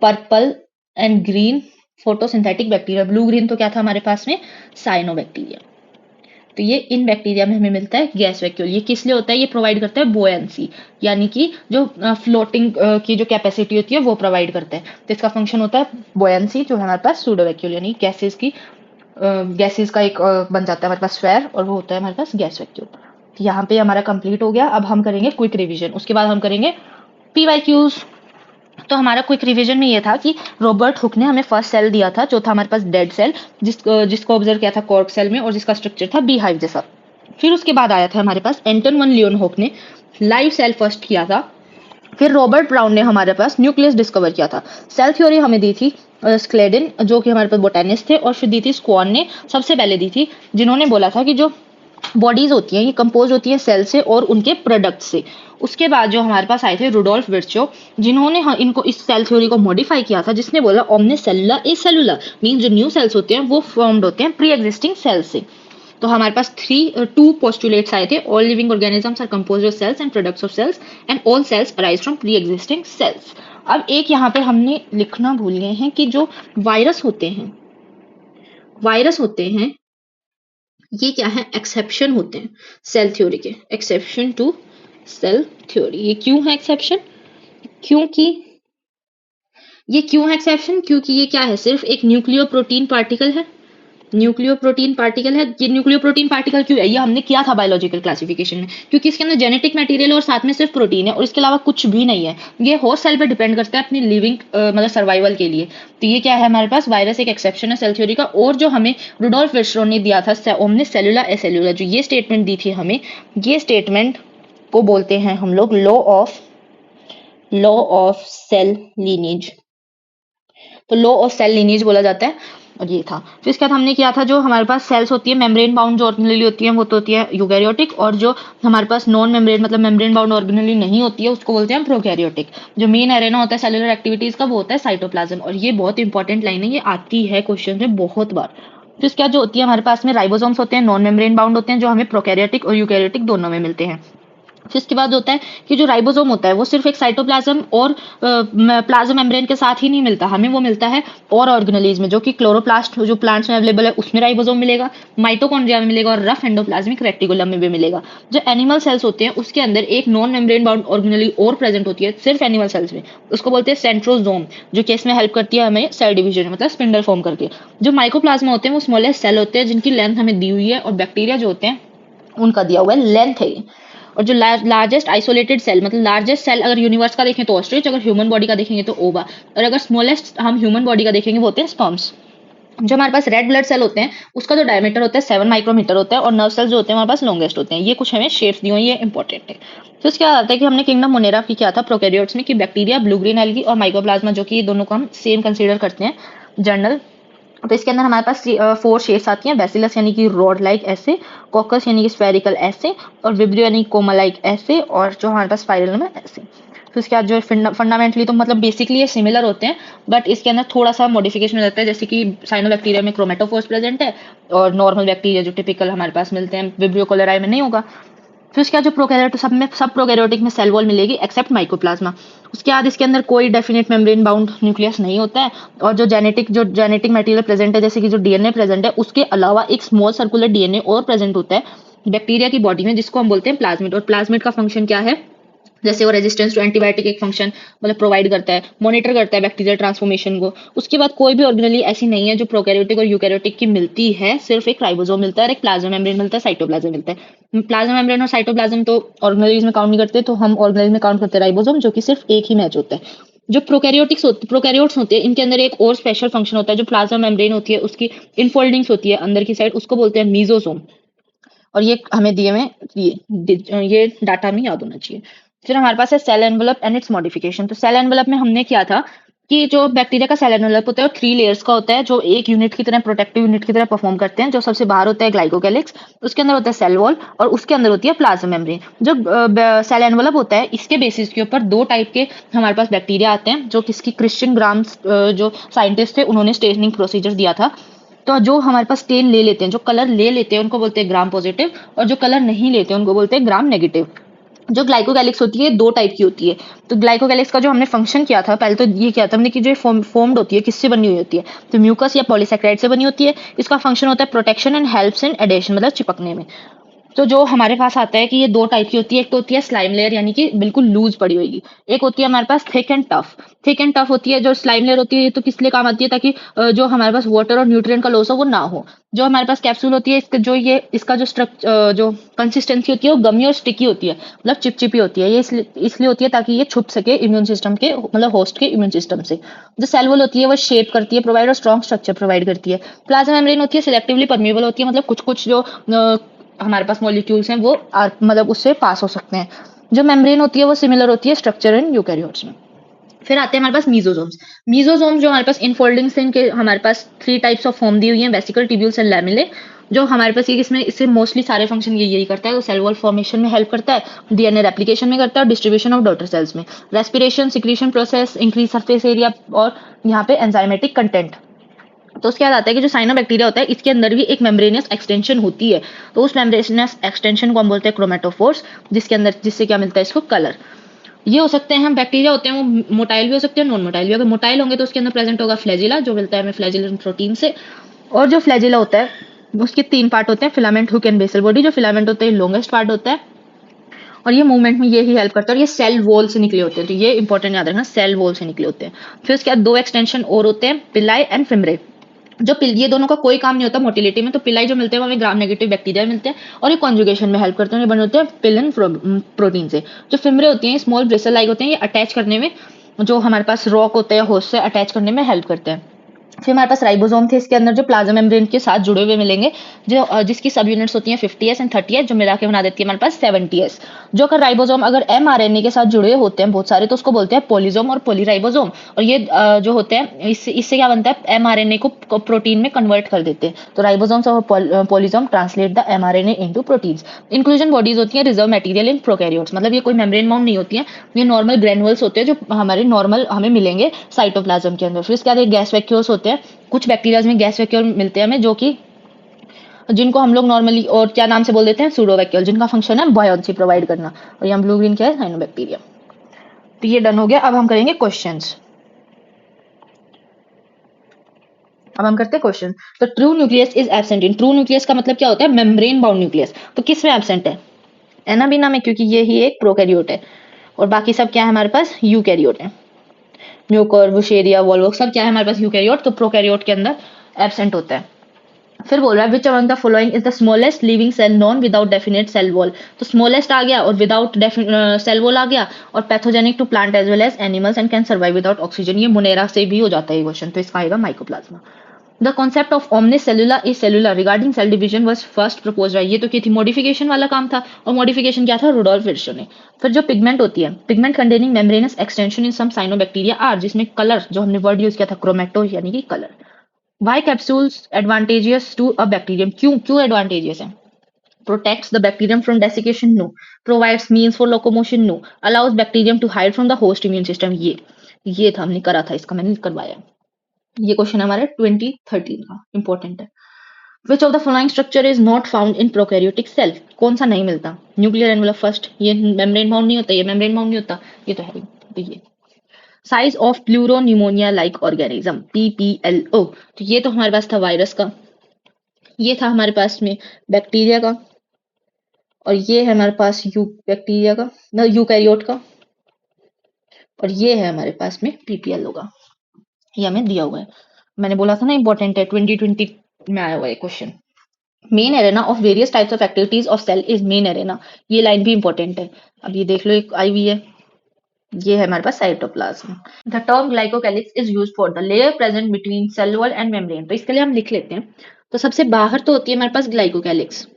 purple and green photosynthetic bacteria. Blue green तो क्या था हमारे पास में? साइनोबैक्टीरिया। तो ये इन बैक्टीरिया में हमें मिलता है गैस वैक्यूल। ये किस लिए होता है? ये प्रोवाइड करता है बोयंसी, यानी कि जो फ्लोटिंग की जो कैपेसिटी होती है वो प्रोवाइड करता है। तो इसका फंक्शन होता है बोयंसी, जो है हमारे पास सूडो वैक्यूल, यानी गैसेस की गैसेस का एक बन जाता है हमारे पास स्फेयर, और वो होता है हमारे पास गैस वैक्यूल। तो यहाँ पे हमारा कंप्लीट हो गया। अब हम करेंगे क्विक रिवीजन, उसके बाद हम करेंगे पीवाईक्यूज। तो हमारा क्विक रिवीजन में ये था कि रॉबर्ट हुक ने हमें फर्स्ट सेल दिया था, जो था हमारे पास डेड सेल, जिसको ऑब्जर्व किया था कॉर्क सेल में, और जिसका स्ट्रक्चर था बी हाइव जैसा। फिर उसके बाद आया था हमारे पास एंटन वन लियोन हुक ने लाइव सेल फर्स्ट किया था। फिर रॉबर्ट ब्राउन ने हमारे पास न्यूक्लियस डिस्कवर किया था। सेल थ्योरी हमें दी थी स्क्लेडन, जो कि हमारे पास बोटेनिस्ट थे, और फिर दी थी स्क्वान ने, सबसे पहले दी थी, जिन्होंने बोला था कि जो बॉडीज होती हैं ये कंपोज होती है सेल से और उनके प्रोडक्ट से। उसके बाद जो हमारे पास आए थे रुडोल्फ विर्चो, जिन्होंने इनको इस सेल थ्योरी को मॉडिफाई किया था, जिसने बोला ओमनी सेलुलर ए सेलुलर, मीन जो न्यू सेल्स होते हैं वो फॉर्म्ड होते हैं प्री एग्जिस्टिंग सेल्स से। तो हमारे पास टू पोस्टुलेट्स आए थे, all living organisms are composed of cells and products of cells and all cells arise from pre existing cells. अब एक यहाँ पे हमने लिखना भूल गए हैं कि जो वायरस होते हैं, ये क्या है? एक्सेप्शन होते हैं सेल थ्योरी के, एक्सेप्शन टू सेल थ्योरी। ये क्यों है एक्सेप्शन? क्योंकि क्योंकि ये क्या है? सिर्फ एक न्यूक्लियो प्रोटीन पार्टिकल है। न्यूक्लियो प्रोटीन पार्टिकल है। ये न्यूक्लियो प्रोटीन पार्टिकल क्यों है? ये हमने किया था बायोलॉजिकल क्लासिफिकेशन में, क्योंकि इसके अंदर जेनेटिक मटेरियल और साथ में सिर्फ प्रोटीन है, और इसके अलावा कुछ भी नहीं है। ये होस्ट सेल पे डिपेंड करता है अपनी लिविंग मतलब सर्वाइवल के लिए। तो ये क्या है हमारे पास? वायरस एक एक्सेप्शन है सेल थ्योरी का। और जो हमें रुडोल्फ विर्चो ने दिया था ओमनी सेलुलर ए सेलुलर, जो ये स्टेटमेंट दी थी हमें, ये स्टेटमेंट को बोलते हैं हम लोग लॉ ऑफ सेल लीनेज। तो लॉ ऑफ सेल लीनेज बोला जाता है, और ये था। फिर इसके बाद हमने किया था जो हमारे पास सेल्स होती है मेम्ब्रेन बाउंड जो ऑर्गेनेली होती है वो तो होती है यूकैरियोटिक, और जो हमारे पास नॉन मेम्ब्रेन मतलब मेम्ब्रेन बाउंड ऑर्गेनेली नहीं होती है उसको बोलते हैं प्रोकैरियोटिक। जो मेन एरेना होता है सेलुलर एक्टिविटीज का वो होता है साइटोप्लाज्म, और ये बहुत इंपॉर्टेंट लाइन है, ये आती है क्वेश्चन में बहुत बार। फिर इसके बाद जो होती है हमारे पास में राइबोसोम्स होते हैं, नॉन मेम्ब्रेन बाउंड होते हैं, जो हमें प्रोकैरियोटिक और यूकैरियोटिक दोनों में मिलते हैं। फिर इसके बाद होता है कि जो राइबोसोम होता है वो सिर्फ एक साइटोप्लाज्म और प्लाज्मा मेम्ब्रेन के साथ ही नहीं मिलता, हमें वो मिलता है और ऑर्गेनेलीज में, जो कि क्लोरोप्लास्ट जो प्लांट्स में अवेलेबल है उसमें राइबोसोम मिलेगा, माइटोकॉन्ड्रिया में मिलेगा, और रफ एंडोप्लाज्मिक रेटिकुलम में भी मिलेगा। जो एनिमल सेल्स होते हैं उसके अंदर एक नॉन मेम्ब्रेन बाउंड ऑर्गेनेली और प्रेजेंट होती है सिर्फ एनिमल सेल्स में, उसको बोलते हैं सेंट्रोजोम, जो कि इसमें हेल्प करती है हमें सेल डिवीजन मतलब स्पिंडल फॉर्म करके। जो माइकोप्लाज्मा होते हैं वो स्मॉलेस्ट सेल होते हैं जिनकी लेंथ हमें दी हुई है, और बैक्टीरिया जो होते हैं उनका दिया हुआ है लेंथ है। और जो लार्जेस्ट आइसोलेटेड सेल मतलब लार्जेस्ट सेल अगर यूनिवर्स का देखें तो ऑस्ट्रिच, अगर ह्यूमन बॉडी का देखेंगे तो ओवा, और अगर स्मॉलेस्ट हम ह्यूमन बॉडी का देखेंगे वो होते हैं स्पर्म्स। जो हमारे पास रेड ब्लड सेल होते हैं उसका जो डायमीटर होता है 7 माइक्रोमीटर होता है, और नर्व सेल्स जो होते हैं हमारे पास लॉन्गेस्ट होते हैं। ये कुछ हमें शेप्स दी हुई है, इंपॉर्टेंट है। तो इसके बाद आता है कि हमने किंगडम मोनेरा की किया था प्रोकैरियोट्स में, कि बैक्टीरिया, ब्लू ग्रीन एल्गी और माइकोप्लाज्मा, जो कि ये दोनों को हम सेम कंसीडर करते हैं जर्नल। तो इसके अंदर हमारे पास 4 शेप्स आती हैं, बैसिलस यानी कि रॉड लाइक ऐसे, कॉकस यानी कि स्फेरिकल ऐसे, और विब्रियो यानी कोमा लाइक ऐसे, और जो हमारे पास स्पाइरल में ऐसे। तो इसके बाद जो फंडामेंटली तो मतलब बेसिकली ये सिमिलर होते हैं, बट इसके अंदर थोड़ा सा मॉडिफिकेशन हो जाता है, जैसे कि साइनोबैक्टीरिया में क्रोमेटोफोर्स प्रेजेंट है, और नॉर्मल बैक्टीरिया जो टिपिकल हमारे पास मिलते हैं विब्रियो कोलेराई में नहीं होगा। फिर उसके बाद जो प्रोकैरियोट सब प्रोकैरियोटिक में सेल वॉल मिलेगी एक्सेप्ट माइकोप्लाज्मा। उसके बाद इसके अंदर कोई डेफिनेट मेम्ब्रेन बाउंड न्यूक्लियस नहीं होता है, और जो जेनेटिक मटेरियल प्रेजेंट है जैसे कि जो डीएनए प्रेजेंट है उसके अलावा एक स्मॉल सर्कुलर डीएनए और प्रेजेंट होता है बैक्टीरिया की बॉडी में, जिसको हम बोलते हैं प्लाज्मिड। और प्लाज्मिड का फंक्शन क्या है? जैसे वो रेजिस्टेंस टू एंटीबायोटिक एक फंक्शन मतलब प्रोवाइड करता है, मॉनिटर करता है बैक्टीरियल ट्रांसफॉर्मेशन को। उसके बाद कोई भी ऑर्गेनेली ऐसी नहीं है जो प्रोकैरियोटिक और यूकैरियोटिक की मिलती है, सिर्फ एक राइबोसोम मिलता है और एक प्लाज्मा मेम्ब्रेन मिलता है, साइटोप्लाज्म मिलता है। प्लाज्मा मेम्ब्रेन और साइटोप्लाज्म तो ऑर्गेनेलीज में काउंट नहीं करते, तो हम ऑर्गेनेलीज में काउंट करते हैं राइबोसोम, जो कि सिर्फ एक ही मैच होता है। जो प्रोकैरियोट्स होते हैं, इनके अंदर एक और स्पेशल फंक्शन होता है, जो प्लाज्मा मेम्ब्रेन होती है उसकी इनफोल्डिंग्स होती है अंदर की साइड, उसको बोलते हैं मीजोसोम। और ये हमें दिए में ये डाटा हमें याद होना चाहिए। फिर हमारे पास है cell envelope and its modification. तो सेल एनवेलप में हमने किया था कि जो बैक्टीरिया का सेल एनवेलप होता है वो 3 लेयर्स का होता है, जो एक यूनिट की तरह प्रोटेक्टिव यूनिट की तरह परफॉर्म करते हैं। जो सबसे बाहर होता है ग्लाइकोकैलिक्स, उसके अंदर होता है सेल वॉल, और उसके अंदर होती है प्लाज्मा मेम्ब्रेन। जो सेल एनवेलप होता है, इसके बेसिस के ऊपर 2 टाइप के हमारे पास बैक्टीरिया आते हैं, जो किसकी क्रिश्चियन ग्राम्स जो साइंटिस्ट थे उन्होंने स्टेनिंग प्रोसीजर दिया था। तो जो हमारे पास स्टेन ले लेते हैं, जो कलर ले लेते हैं, उनको बोलते हैं ग्राम पॉजिटिव, और जो कलर नहीं लेते हैं उनको बोलते हैं ग्राम नेगेटिव। जो ग्लाइकोकैलिक्स होती है 2 टाइप की होती है। तो ग्लाइकोकैलिक्स का जो हमने फंक्शन किया था, पहले तो ये किया था हमने कि जो फॉर्म्ड होती है किससे बनी हुई होती है, तो म्यूकस या पॉलीसेक्राइड से बनी होती है। इसका फंक्शन होता है protection and helps in adhesion, मतलब चिपकने में। तो जो हमारे पास आता है कि ये 2 टाइप की होती है, एक तो होती है स्लाइम लेयर यानी कि बिल्कुल लूज पड़ी होगी, एक होती है हमारे पास thick and tough. Thick and tough होती है जो स्लाइम लेयर होती है, ये तो किस लिए काम आती है, ताकि जो हमारे पास वाटर और न्यूट्रिएंट का लॉस हो वो ना हो। जो हमारे पास कैप्सूल होती है, इसका जो स्ट्रक्चर जो कंसिस्टेंसी होती है वो गमी और स्टिकी होती है, मतलब चिपचिपी होती है। ये इसलिए होती है ताकि ये छुप सके इम्यून सिस्टम के, मतलब होस्ट के इम्यून सिस्टम से। जो सेल वॉल होती है वो शेप करती है, प्रोवाइड और स्ट्रॉन्ग स्ट्रक्चर प्रोवाइड करती है। प्लाज्मा मेम्ब्रेन होती है सिलेक्टिवली परमेबल होती है, मतलब कुछ कुछ जो हमारे पास मॉलिक्यूल्स हैं वो मतलब उससे पास हो सकते हैं। जो मेम्ब्रेन होती है वो सिमिलर होती है स्ट्रक्चर इन यूकैरियोट्स में। फिर आते हैं हमारे पास मीजोसोम्स। मीजोसोम जो हमारे पास इनफोल्डिंग्स हैं, इनके हमारे पास 3 टाइप्स ऑफ फॉर्म दी हुई हैं, वेसिकल, ट्यूब्यूल्स एंड लैमेले। जो हमारे पास ये इसमें इससे मोस्टली सारे फंक्शन यही करता है। वो सेल वॉल फॉर्मेशन में हेल्प करता है, डीएनए रेप्लिकेशन में करता है, और डिस्ट्रीब्यूशन ऑफ डॉटर सेल्स में, respiration, secretion process, increase surface area, और यहाँ पे एंजाइमेटिक कंटेंट। तो उसके बाद आता है कि जो साइनोबैक्टीरिया होता है, इसके अंदर भी एक मेम्ब्रेनियस एक्सटेंशन होती है। तो उस मेम्ब्रेनियस एक्सटेंशन को हम बोलते हैं क्रोमेटोफोर्स, जिससे क्या मिलता है इसको, कलर। ये हो सकते हैं, हम बैक्टीरिया होते हैं वो मोटाइल भी हो सकते हैं, नॉन मोटाइल भी। अगर मोटाइल होंगे तो उसके अंदर प्रेजेंट होगा फ्लैजिला, जो मिलता है हमें फ्लैजिलन प्रोटीन से। और जो फ्लैजिला होता है उसके 3 पार्ट होते हैं, filament, hook and basal body. जो फिलामेंट होता है लॉन्गेस्ट पार्ट होता है, और ये मूवमेंट में ये ही हेल्प करता है, और ये सेल वॉल से निकले होते हैं। तो ये इंपॉर्टेंट याद रखना, सेल वॉल से निकले होते हैं। फिर उसके बाद 2 एक्सटेंशन और होते हैं, पिलाई एंड फिमरे। ये दोनों का कोई काम नहीं होता मोटिलिटी में। तो पिलाई जो मिलते हैं वो हमें ग्राम नेगेटिव बैक्टीरिया मिलते हैं, और ये कॉन्जुगेशन में हेल्प करते हैं। ये बने होते हैं पिलिन प्रोटीन से। जो फिमरे होती हैं स्मॉल ब्रिसल लाइक होते हैं, ये अटैच करने में, जो हमारे पास रॉक होते हैं होस्ट से अटैच करने में हेल्प करते हैं। फिर हमारे पास राइबोसोम थे, इसके अंदर जो प्लाज्मा मेम्ब्रेन के साथ जुड़े हुए मिलेंगे, जिसकी सब यूनिट्स होती हैं 50s एंड 30s, जो मिला के बना देती है हमारे पास 70s। जो अगर राइबोसोम अगर mRNA के साथ जुड़े होते हैं बहुत सारे, तो उसको बोलते हैं पॉलीसोम और पॉलीराइबोसोम। और ये जो होते हैं इससे क्या बनता है, mRNA को प्रोटीन में कन्वर्ट कर देते हैं। तो राइबोसोम्स और polysome translate the mRNA into proteins. Inclusion bodies होती हैं रिजर्व मटेरियल इन प्रोकैरियोट्स, मतलब ये कोई मेम्ब्रेन माउंट नहीं होती है, ये नॉर्मल ग्रेनुअल्स होते हैं जो हमारे नॉर्मल हमें मिलेंगे साइटोप्लाज्म के अंदर। फिर इसके बाद गैस वैक्यूल्स होते हैं, कुछ बैक्टीरियाज में गैस वैक्यूल मिलते हैं हमें, जो कि जिनको हम लोग नॉर्मली और क्या नाम से बोल देते हैं, सूडो वैक्यूल, जिनका फंक्शन है बायोन्सी प्रोवाइड करना। और यहाँ ब्लू ग्रीन क्या है, साइनोबैक्टीरिया। तो ये डन हो गया। अब हम करेंगे क्वेश्चंस। अब हम करते हैं क्वेश्चन। तो true nucleus is absent in. True nucleus का मतलब क्या होता है, मेम्ब्रेन बाउंड न्यूक्लियस। तो किस में एब्सेंट है, एनाबीना में, क्योंकि ये ही एक प्रोकैरियोट है। और बाकी सब क्या है हमारे पास, यूकैरियोट है। म्यूकर, बुशेरिया, वॉल्वोक सब क्या है हमारे पास, यूकैरियोट। तो प्रोकैरियोट के अंदर एब्सेंट होता है। फिर बोल रहा है which among the following is the smallest living cell known without definite cell wall. तो स्मॉलेस्ट आ गया और विदाउट सेल वॉल आ गया, और pathogenic to plant as well as animals and can survive without oxygen. ये मुनेरा से भी हो जाता है ये क्वेश्चन, तो इसका आएगा mycoplasma. The concept of omnis cellula is cellular regarding cell division was first propose. ये तो की थी मॉडिफिकेशन वाला काम था, और मॉडिफिकेशन क्या था, रुडोल्फ विर्शो ने। फिर जो पिगमेंट होती है, pigment containing membranous extension in some cyanobacteria are, जिसमें कलर जो हमने वर्ड यूज किया था क्रोमेटो यानी कि colour. Why capsules advantageous to a bacterium? क्यों क्यों advantageous है? Protects the bacterium from desiccation? No. Provides means for locomotion? No. Allows bacterium to hide from the host immune system? ये था, हमने करा था, इसका मैंने करवाया। ये क्वेश्चन हमारे 2013 का इंपॉर्टेंट है। Which of the following structure is not found in prokaryotic cell? कौन सा नहीं मिलता, न्यूक्लियर एनवेलप फर्स्ट, ये मेम्ब्रेन बाउंड नहीं होता, ये मेम्ब्रेन बाउंड नहीं होता, ये तो है ही। तो ये size of pleuropneumonia like organism, PPLO। तो ये तो हमारे पास था वायरस का, ये था हमारे पास में बैक्टीरिया का, और ये है हमारे पास बैक्टीरिया का, यूकैरियोट का। और ये है हमारे पास में पीपीएल होगा, ये हमें दिया हुआ है। मैंने बोला था ना इंपॉर्टेंट है, 2020 में आया हुआ है question. Main arena of various types of activities of cell is main arena, ये लाइन भी इंपॉर्टेंट है। अब ये देख लो, एक आई हुई है, ये है हमारे पास cytoplasm. The term glycocalyx is used for the layer present between cell wall and membrane, तो इसके लिए हम लिख लेते हैं। तो सबसे बाहर तो होती है हमारे पास ग्लाइकोकैलिक्स,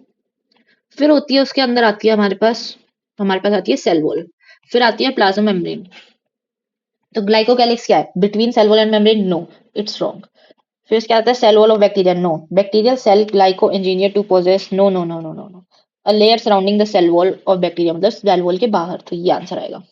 फिर होती है उसके अंदर आती है हमारे पास आती है सेल वॉल, फिर आती है प्लाज्मा मेम्ब्रेन। तो ग्लाइकोकैलिक्स क्या है? Between cell wall and membrane? No, it's wrong. फिर उसके आता है cell wall of bacteria? No, bacterial cell glyco engineer two poses, no no no no no no. A layer surrounding the cell wall of bacteria, मतलब cell wall के बाहर, तो ये answer आएगा।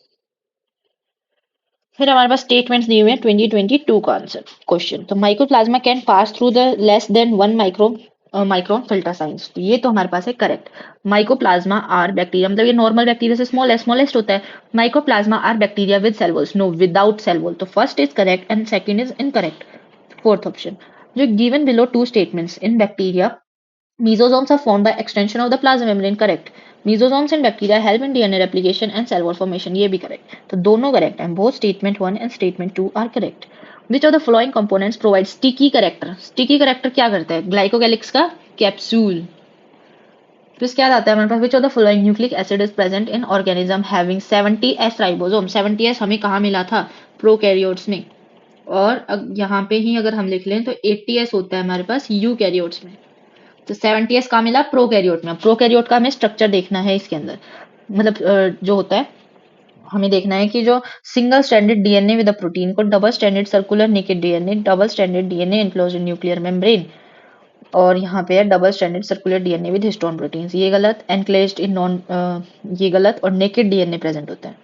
फिर हमारे पास स्टेटमेंट्स दिए हुए हैं 2022 का आंसर क्वेश्चन। तो mycoplasma can pass through the less than 1 micron filter science, तो ये तो हमारे पास है करेक्ट। माइकोप्लाज्मा आर बैक्टीरिया, मतलब ये नॉर्मल बैक्टीरिया से स्मॉलेस्ट होता है। Mycoplasma are bacteria with cell walls, no, without cell wall, तो first is correct and second is incorrect. Fourth option, जो given below two statements in bacteria mesosomes are formed by extension of the plasma membrane, correct. Mesosomes in bacteria help in DNA replication and cell wall formation, ये भी correct। तो दोनों correct हैं, both statement 1 and statement 2 are correct। Which of the following components provide sticky character? Sticky character क्या करता है? Glycocalyx का capsule. फिर क्या आता है हमारे पास? Which of the following nucleic acid is present in organism having 70S ribosome? 70S हमें कहाँ मिला था? प्रोकैरियोट्स में। और यहाँ पे ही अगर हम लिख लें तो 80S होता है हमारे पास यूकैरियोट्स में। तो 70S कहाँ मिला? प्रोकैरियोट में। प्रोकैरियोट का हमें स्ट्रक्चर देखना है इसके अंदर, मतलब जो होता है हमें देखना है कि जो single stranded DNA with a protein को double stranded circular naked DNA, double stranded DNA enclosed in nuclear membrane, और यहाँ पे है double stranded circular DNA with histone proteins, ये गलत। एनक्लेज्ड इन नॉन, ये गलत। और नेकेड डीएनए प्रेजेंट होता है,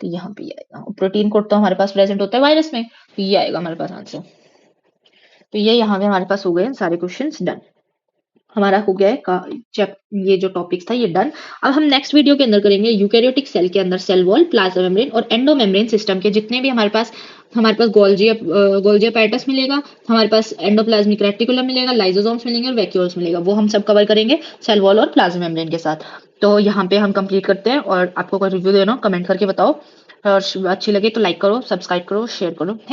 तो यहाँ पे ये आएगा। प्रोटीन कोड तो हमारे पास प्रेजेंट होता है वायरस में, तो ये आएगा हमारे पास आंसर। तो ये यहाँ पे हमारे पास हो गए सारे क्वेश्चन डन। हमारा हो गया है ये जो टॉपिक्स था ये डन। अब हम नेक्स्ट वीडियो के अंदर करेंगे यूकैरियोटिक सेल के अंदर सेल वॉल, प्लाज्मा मेम्ब्रेन और एंडोमेम्ब्रेन सिस्टम के जितने भी हमारे पास गोल्जी अपैरेटस मिलेगा, हमारे पास एंडोप्लाज्मिक रेटिकुलम मिलेगा, लाइसोसोम्स मिलेंगे और वैक्यूल्स मिलेगा, वो हम सब कवर करेंगे सेल वॉल और प्लाज्मा मेम्ब्रेन के साथ। तो यहाँ पे हम कंप्लीट करते हैं, और आपको कोई रिव्यू देना कमेंट करके बताओ, और अच्छी लगे तो लाइक करो, सब्सक्राइब करो, शेयर करो। थैंक